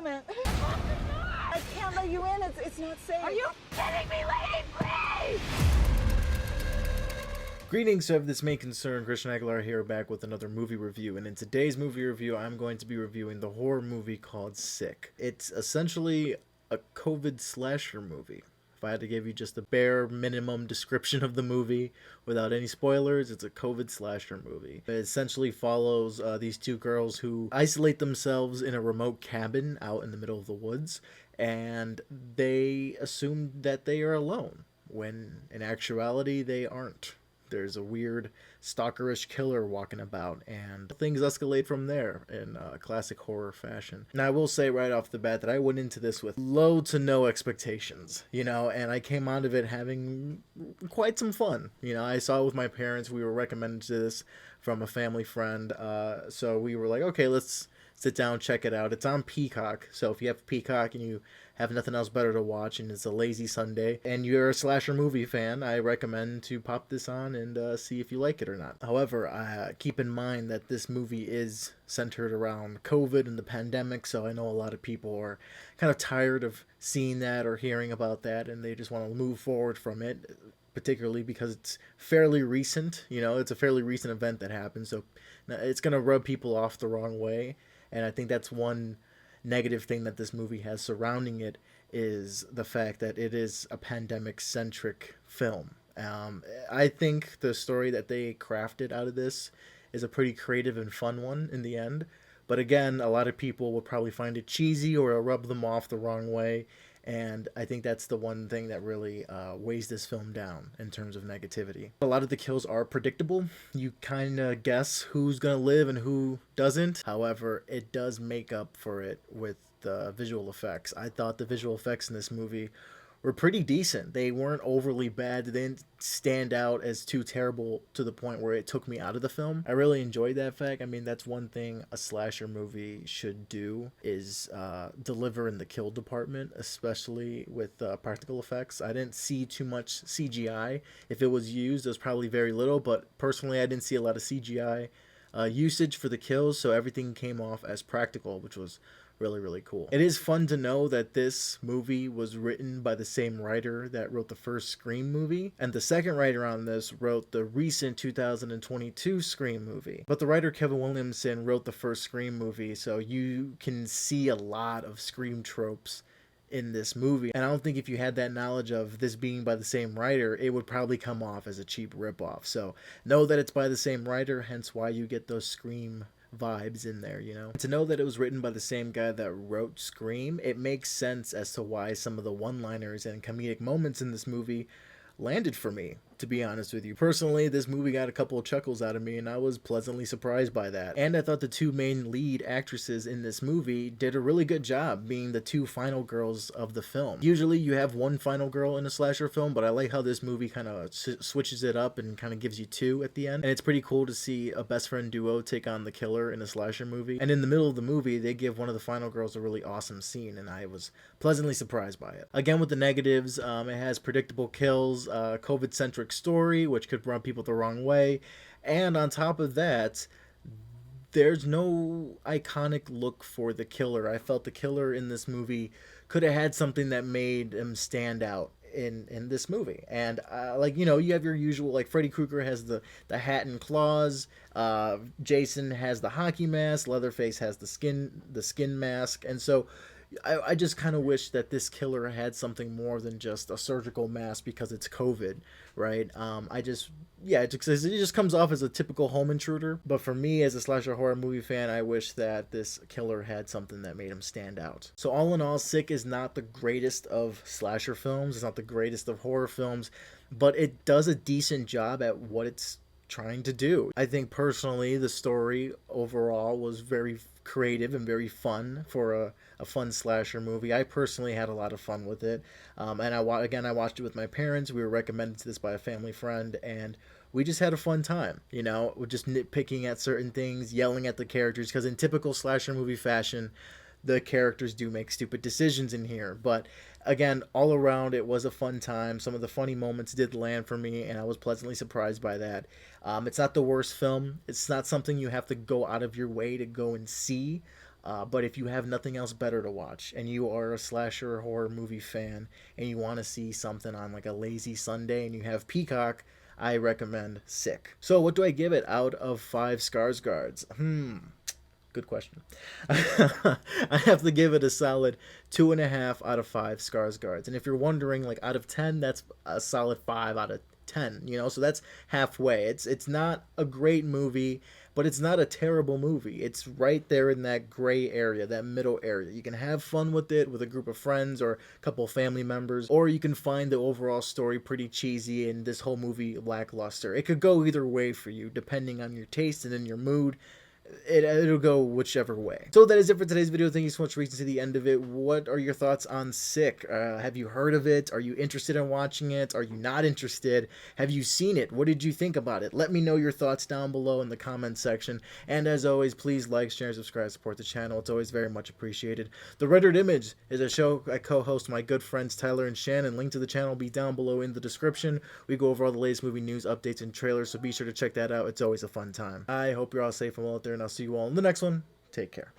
moment. I can't let you in. It's not safe. Are you kidding me, lady? Please! Greetings of this may concern. Christian Aguilar here, back with another movie review, and in today's movie review I'm going to be reviewing the horror movie called Sick. It's essentially a COVID slasher movie. If I had to give you just a bare minimum description of the movie without any spoilers, it's a COVID slasher movie. It essentially follows these two girls who isolate themselves in a remote cabin out in the middle of the woods, and they assume that they are alone, when in actuality they aren't. There's a weird stalkerish killer walking about, and things escalate from there in classic horror fashion. Now, I will say right off the bat that I went into this with low to no expectations, and I came out of it having quite some fun. I saw it with my parents. We were recommended to this from a family friend, so we were like, okay, let's sit down, check it out. It's on Peacock, so if you have Peacock and you have nothing else better to watch and it's a lazy Sunday and you're a slasher movie fan, I recommend to pop this on and see if you like it or not. However, keep in mind that this movie is centered around COVID and the pandemic, so I know a lot of people are kind of tired of seeing that or hearing about that, and they just want to move forward from it, particularly because it's fairly recent. It's a fairly recent event that happened, so it's going to rub people off the wrong way. And I think that's one negative thing that this movie has surrounding it, is the fact that it is a pandemic-centric film. I think the story that they crafted out of this is a pretty creative and fun one in the end. But again, a lot of people will probably find it cheesy or it'll rub them off the wrong way. And I think that's the one thing that really weighs this film down in terms of negativity. A lot of the kills are predictable. You kind of guess who's going to live and who doesn't. However, it does make up for it with the visual effects. I thought the visual effects in this movie were pretty decent. They weren't overly bad. They didn't stand out as too terrible to the point where it took me out of the film. I really enjoyed that fact. I mean, that's one thing a slasher movie should do, is deliver in the kill department, especially with practical effects. I didn't see too much CGI. If it was used, it was probably very little, but personally I didn't see a lot of CGI usage for the kills, so everything came off as practical, which was really, really cool. It is fun to know that this movie was written by the same writer that wrote the first Scream movie, and the second writer on this wrote the recent 2022 Scream movie. But the writer Kevin Williamson wrote the first Scream movie, so you can see a lot of Scream tropes in this movie. And I don't think if you had that knowledge of this being by the same writer, it would probably come off as a cheap ripoff. So know that it's by the same writer, hence why you get those Scream vibes in there. To know that it was written by the same guy that wrote Scream, it makes sense as to why some of the one-liners and comedic moments in this movie landed for me, to be honest with you. Personally, this movie got a couple of chuckles out of me, and I was pleasantly surprised by that. And I thought the two main lead actresses in this movie did a really good job being the two final girls of the film. Usually you have one final girl in a slasher film, but I like how this movie kind of switches it up and kind of gives you two at the end. And it's pretty cool to see a best friend duo take on the killer in a slasher movie. And in the middle of the movie, they give one of the final girls a really awesome scene, and I was pleasantly surprised by it. Again, with the negatives, it has predictable kills, COVID-centric story, which could rub people the wrong way, and on top of that, there's no iconic look for the killer. I felt the killer in this movie could have had something that made him stand out in this movie. And you have your usual, like Freddy Krueger has the hat and claws, Jason has the hockey mask, Leatherface has the skin mask, and so I just kind of wish that this killer had something more than just a surgical mask because it's COVID, right? It just comes off as a typical home intruder. But for me, as a slasher horror movie fan, I wish that this killer had something that made him stand out. So all in all, Sick is not the greatest of slasher films. It's not the greatest of horror films, but it does a decent job at what it's trying to do. I think personally the story overall was very creative and very fun for a fun slasher movie. I personally had a lot of fun with it, and I watched it with my parents. We were recommended to this by a family friend, and we just had a fun time. We're just nitpicking at certain things, yelling at the characters, because in typical slasher movie fashion, the characters do make stupid decisions in here. But again, all around, it was a fun time. Some of the funny moments did land for me, and I was pleasantly surprised by that. It's not the worst film. It's not something you have to go out of your way to go and see. But if you have nothing else better to watch and you are a slasher horror movie fan and you want to see something on like a lazy Sunday and you have Peacock, I recommend Sick. So what do I give it out of 5 Skarsgårds? Good question. I have to give it a solid 2.5 out of 5 Skarsgårds. And if you're wondering, like out of 10, that's a solid 5 out of 10. You know, so that's halfway. It's not a great movie, but it's not a terrible movie. It's right there in that gray area, that middle area. You can have fun with it with a group of friends or a couple family members, or you can find the overall story pretty cheesy and this whole movie lackluster. It could go either way for you, depending on your taste and in your mood. It'll go whichever way. So that is it for today's video. Thank you so much for reaching to the end of it. What are your thoughts on Sick? Have you heard of it? Are you interested in watching it? Are you not interested? Have you seen it? What did you think about it? Let me know your thoughts down below in the comment section. And as always, please like, share, and subscribe, support the channel. It's always very much appreciated. The Rendered Image is a show I co-host with my good friends Tyler and Shannon. Link to the channel will be down below in the description. We go over all the latest movie news, updates, and trailers, so be sure to check that out. It's always a fun time. I hope you're all safe and well out there, and I'll see you all in the next one. Take care.